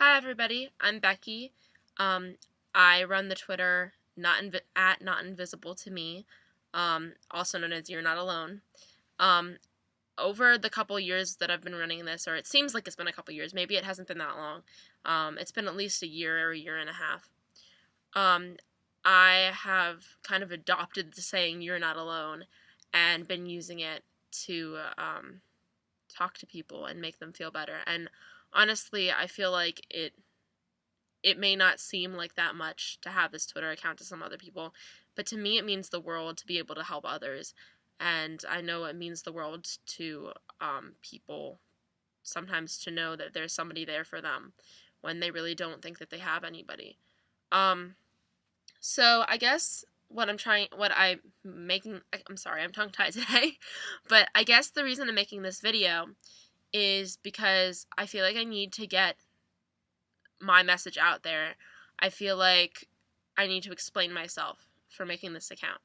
Hi everybody, I'm Becky. Um, I run the Twitter not invisible to me, also known as You're Not Alone. Um, Over the couple years that I've been running this, or it seems like it's been a couple years, maybe it hasn't been that long. It's been at least a year or a year and a half. Um, I have kind of adopted the saying "You're not alone" and been using it to talk to people and make them feel better. And honestly, I feel like it may not seem like that much to have this Twitter account to some other people, but to me it means the world to be able to help others. And I know it means the world to people sometimes to know that there's somebody there for them when they really don't think that they have anybody. Um, so I guess I'm sorry, I'm tongue tied today, but I guess the reason I'm making this video is because I feel like I need to get my message out there. I feel like I need to explain myself for making this account.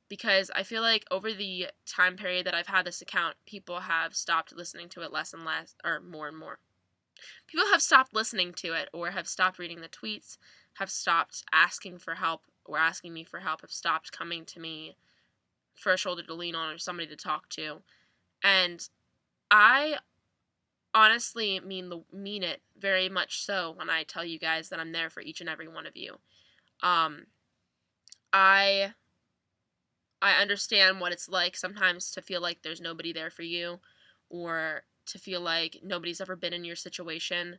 Because I feel like over the time period that I've had this account, people have stopped listening to it less and less, or more and more. People have stopped listening to it, or have stopped reading the tweets, have stopped asking for help, or asking me for help, have stopped coming to me for a shoulder to lean on or somebody to talk to. And I honestly mean it very much so when I tell you guys that I'm there for each and every one of you. Um, I I understand what it's like sometimes to feel like there's nobody there for you, or to feel like nobody's ever been in your situation.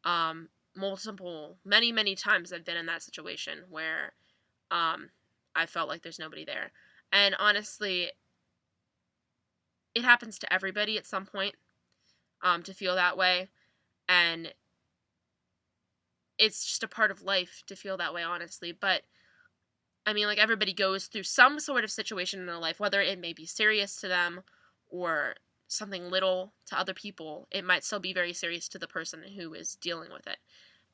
Many times I've been in that situation where um, I felt like there's nobody there, and honestly, it happens to everybody at some point to feel that way, and it's just a part of life to feel that way, honestly. But I mean, like, everybody goes through some sort of situation in their life, whether it may be serious to them or something little to other people. It might still be very serious to the person who is dealing with it.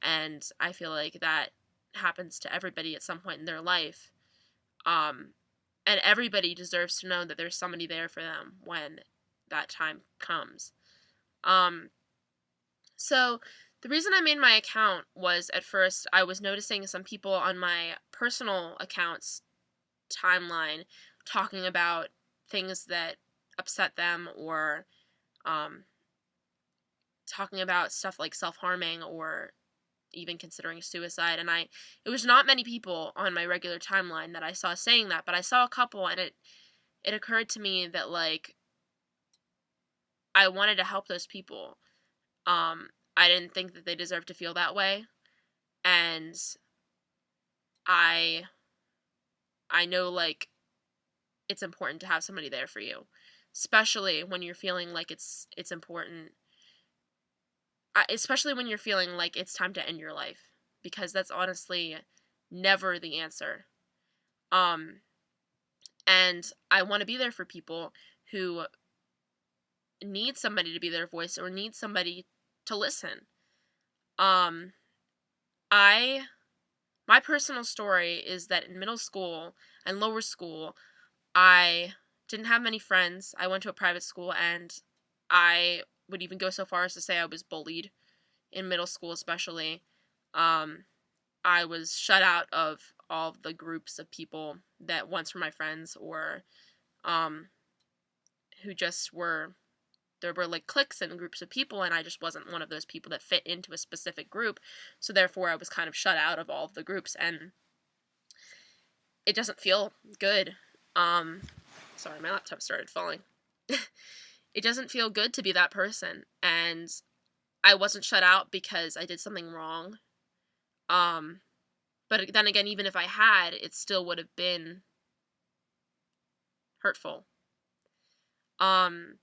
And I feel like that happens to everybody at some point in their life. Um, and everybody deserves to know that there's somebody there for them when that time comes. Um, so the reason I made my account was, at first I was noticing some people on my personal accounts timeline talking about things that upset them, or um, talking about stuff like self-harming, or even considering suicide. And it was not many people on my regular timeline that I saw saying that, but I saw a couple, and it occurred to me that, like, I wanted to help those people. I didn't think that they deserved to feel that way, and I I know, like, it's important to have somebody there for you, especially when you're feeling like it's important, especially when you're feeling like it's time to end your life, because that's honestly never the answer. Um and I want to be there for people who need somebody to be their voice, or need somebody to listen. Um I My personal story is that in middle school and lower school, I didn't have many friends. I went to a private school, and I would even go so far as to say I was bullied in middle school, especially. Um, I was shut out of all of the groups of people that once were my friends, or um, who just were. There were, like, cliques and groups of people, and I just wasn't one of those people that fit into a specific group. So therefore, I was kind of shut out of all of the groups, and it doesn't feel good. Um, Sorry, my laptop started falling. It doesn't feel good to be that person, and I wasn't shut out because I did something wrong. Um, but then again, even if I had, it still would have been hurtful. Um,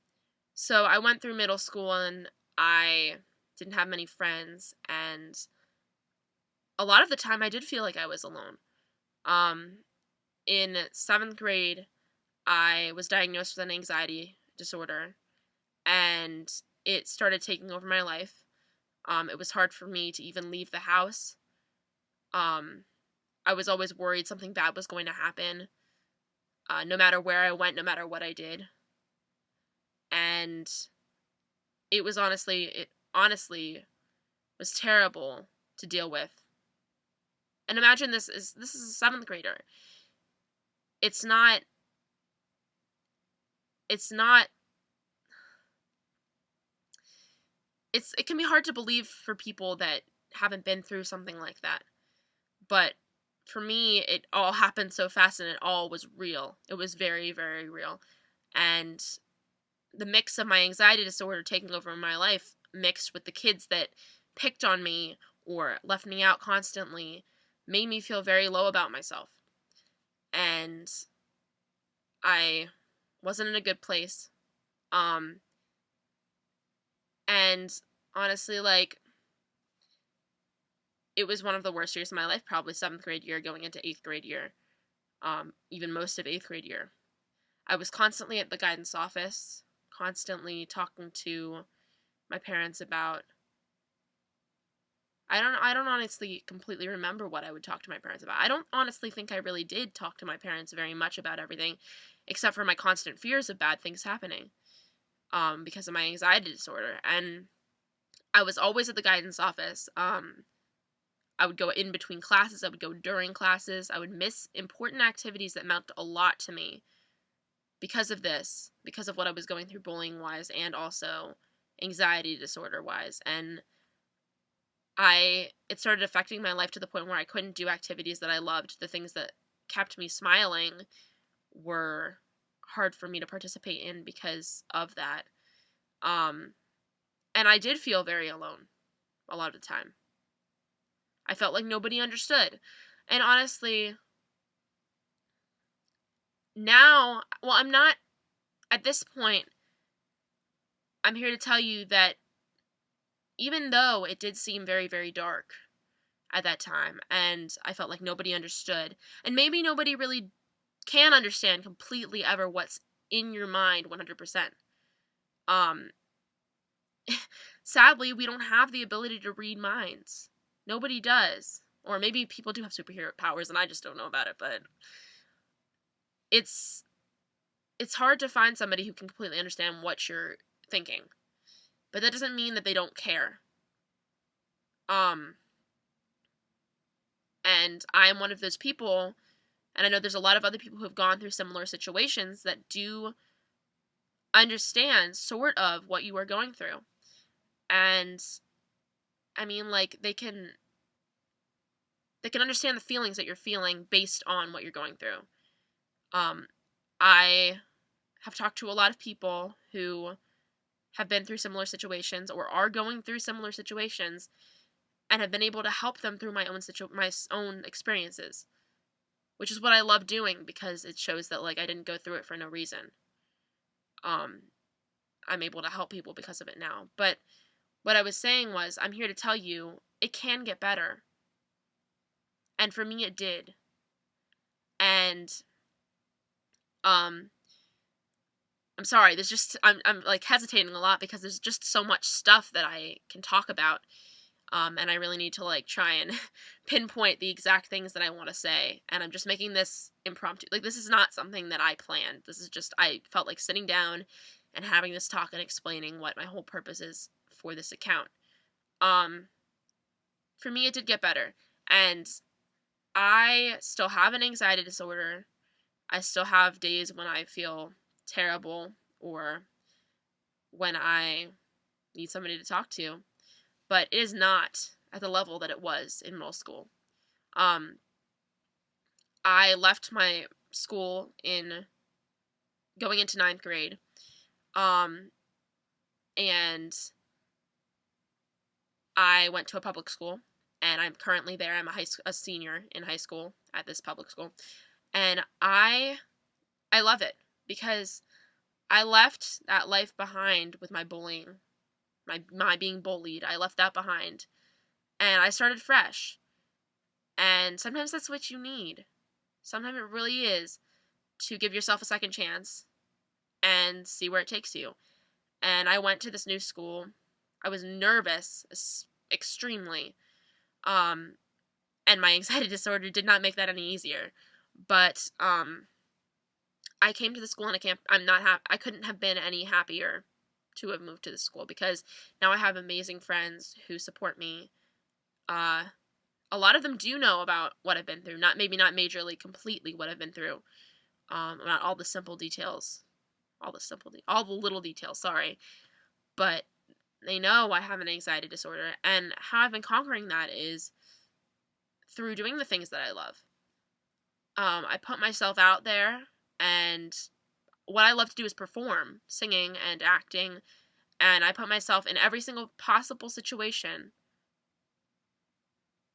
so I went through middle school, and I didn't have many friends, and a lot of the time I did feel like I was alone. Um, in 7th grade, I was diagnosed with an anxiety disorder, and it started taking over my life. It was hard for me to even leave the house. Um, I was always worried something bad was going to happen, no matter where I went, no matter what I did. And it was honestly was terrible to deal with. And imagine this is a 7th grader. It's not it can be hard to believe for people that haven't been through something like that. But for me, it all happened so fast and it all was real. It was very, very real. And the mix of my anxiety disorder taking over my life mixed with the kids that picked on me or left me out constantly made me feel very low about myself. And I wasn't in a good place. And honestly, like, it was one of the worst years of my life, probably 7th grade year going into 8th grade year, even most of 8th grade year. I was constantly at the guidance office, constantly talking to my parents about, I don't honestly completely remember what I would talk to my parents about. I don't honestly think I really did talk to my parents very much about everything, except for my constant fears of bad things happening, because of my anxiety disorder. And I was always at the guidance office. I would go in between classes. I would go during classes. I would miss important activities that meant a lot to me because of this, because of what I was going through bullying-wise and also anxiety disorder-wise. And it started affecting my life to the point where I couldn't do activities that I loved. The things that kept me smiling were hard for me to participate in because of that. And I did feel very alone a lot of the time. I felt like nobody understood. And honestly, now, well, I'm not, at this point, I'm here to tell you that even though it did seem very, very dark at that time, and I felt like nobody understood, and maybe nobody really can understand completely ever what's in your mind 100%. Sadly, we don't have the ability to read minds. Nobody does. Or maybe people do have superhero powers and I just don't know about it, but it's hard to find somebody who can completely understand what you're thinking. But that doesn't mean that they don't care. And I'm one of those people, and I know there's a lot of other people who have gone through similar situations that do understand sort of what you are going through. And I mean, like, they can understand the feelings that you're feeling based on what you're going through. I have talked to a lot of people who have been through similar situations or are going through similar situations and have been able to help them through my own experiences, which is what I love doing because it shows that, like, I didn't go through it for no reason. I'm able to help people because of it now. But what I was saying was, I'm here to tell you, it can get better. And for me, it did. And, I'm sorry, there's just, I'm like hesitating a lot because there's just so much stuff that I can talk about. And I really need to, like, try and pinpoint the exact things that I want to say. And I'm just making this impromptu. Like, this is not something that I planned. This is just, I felt like sitting down and having this talk and explaining what my whole purpose is for this account. For me, it did get better. And I still have an anxiety disorder. I still have days when I feel terrible or when I need somebody to talk to. But it is not at the level that it was in middle school. I left my school going into 9th grade. And I went to a public school, and I'm currently there. I'm a senior in high school at this public school. And I love it because I left that life behind with my bullying, my being bullied. I left that behind. And I started fresh. And sometimes that's what you need. Sometimes it really is to give yourself a second chance and see where it takes you. And I went to this new school. I was nervous, extremely. And my anxiety disorder did not make that any easier. But I came to the school and I couldn't have been any happier to have moved to this school, because now I have amazing friends who support me. A lot of them do know about what I've been through, not majorly, completely what I've been through, not all the simple details, all the little details, sorry, but they know I have an anxiety disorder, and how I've been conquering that is through doing the things that I love. I put myself out there, and what I love to do is perform, singing and acting, and I put myself in every single possible situation.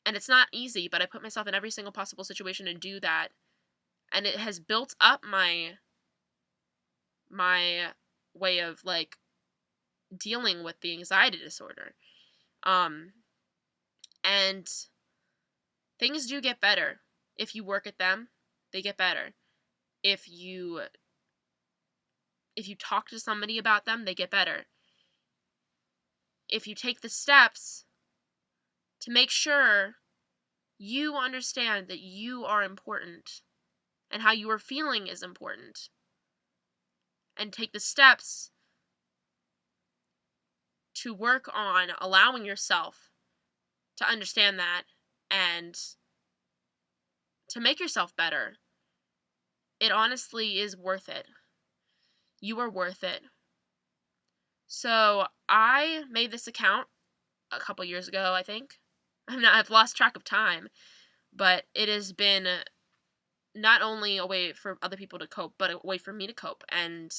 And it's not easy, but I put myself in every single possible situation to do that. And it has built up my way of, like, dealing with the anxiety disorder. And things do get better. If you work at them, they get better. If you talk to somebody about them, they get better. If you take the steps to make sure you understand that you are important and how you are feeling is important, and take the steps to work on allowing yourself to understand that and to make yourself better, it honestly is worth it. You are worth it. So I made this account a couple years ago, I think. I've lost track of time, but it has been not only a way for other people to cope, but a way for me to cope. And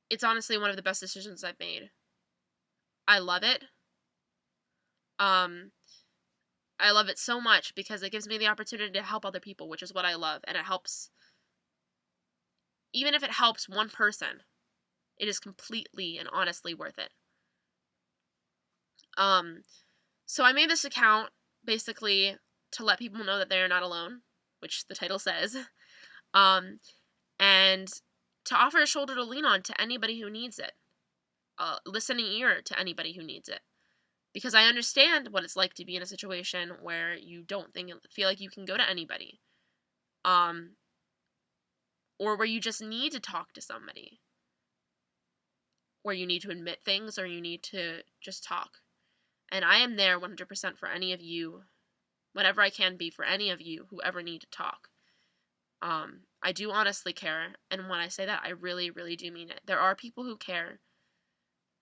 it's honestly one of the best decisions I've made. I love it. I love it so much because it gives me the opportunity to help other people, which is what I love. And it helps, even if it helps one person, it is completely and honestly worth it. So I made this account basically to let people know that they are not alone, which the title says, and to offer a shoulder to lean on to anybody who needs it, a listening ear to anybody who needs it, because I understand what it's like to be in a situation where you don't feel like you can go to anybody, or where you just need to talk to somebody, where you need to admit things or you need to just talk. And I am there 100% for any of you, whatever I can be for any of you who ever need to talk. I do honestly care, and when I say that, I really, really do mean it. There are people who care,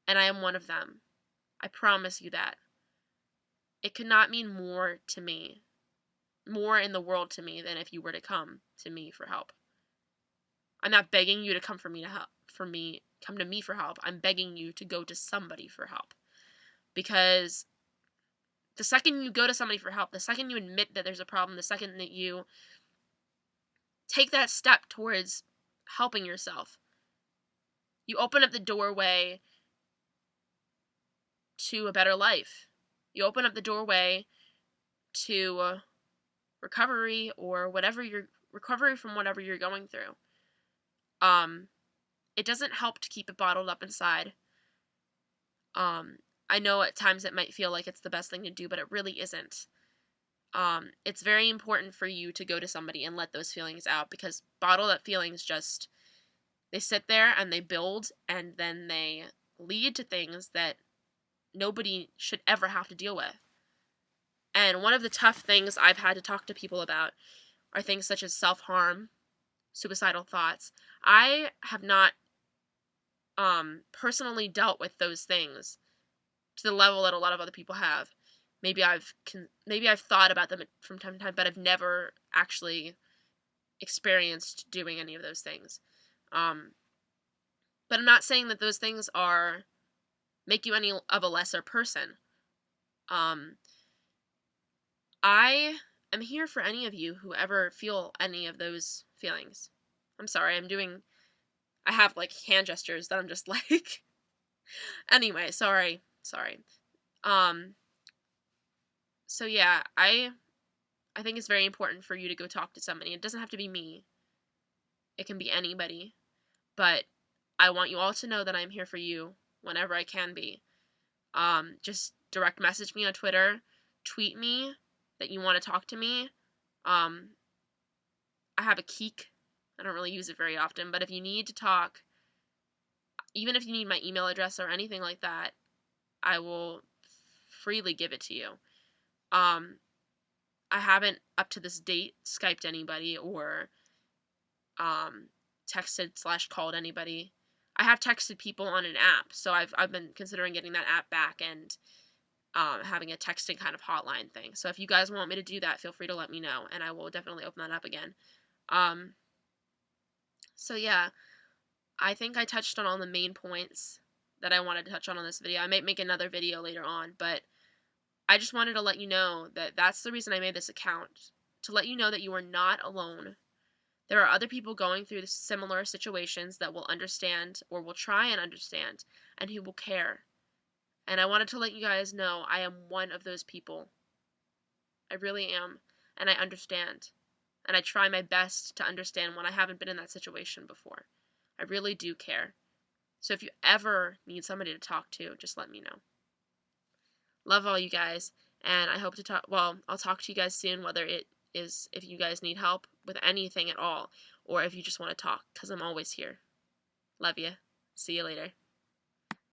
and I am one of them. I promise you that. It could not mean more to me, more in the world to me, than if you were to come to me for help. I'm not begging you to come come to me for help. I'm begging you to go to somebody for help. Because the second you go to somebody for help, the second you admit that there's a problem, the second that you take that step towards helping yourself, you open up the doorway to a better life. You open up the doorway to recovery, or recovery from whatever you're going through. It doesn't help to keep it bottled up inside. I know at times it might feel like it's the best thing to do, but it really isn't. It's very important for you to go to somebody and let those feelings out, because bottled up feelings they sit there and they build, and then they lead to things that nobody should ever have to deal with. And one of the tough things I've had to talk to people about are things such as self-harm, suicidal thoughts. I have not personally dealt with those things to the level that a lot of other people have. Maybe I've thought about them from time to time, but I've never actually experienced doing any of those things. But I'm not saying that those things make you any of a lesser person. I am here for any of you who ever feel any of those feelings. I'm sorry, I have like hand gestures that I'm just like, anyway, sorry. So yeah, I think it's very important for you to go talk to somebody. It doesn't have to be me. It can be anybody. But I want you all to know that I'm here for you whenever I can be. Just direct message me on Twitter, tweet me that you want to talk to me. I have a Keek I don't really use it very often, but if you need to talk, even if you need my email address or anything like that, I will freely give it to you. I haven't, up to this date, Skyped anybody or texted/called anybody. I have texted people on an app, so I've been considering getting that app back and having a texting kind of hotline thing. So if you guys want me to do that, feel free to let me know, and I will definitely open that up again. So yeah, I think I touched on all the main points that I wanted to touch on this video. I might make another video later on, but I just wanted to let you know that that's the reason I made this account, to let you know that you are not alone. There are other people going through similar situations that will understand, or will try and understand, and who will care. And I wanted to let you guys know I am one of those people. I really am, and I understand. And I try my best to understand when I haven't been in that situation before. I really do care. So if you ever need somebody to talk to, just let me know. Love all you guys, and I hope to talk, well, I'll talk to you guys soon, whether it is if you guys need help with anything at all, or if you just want to talk, because I'm always here. Love you. See you later.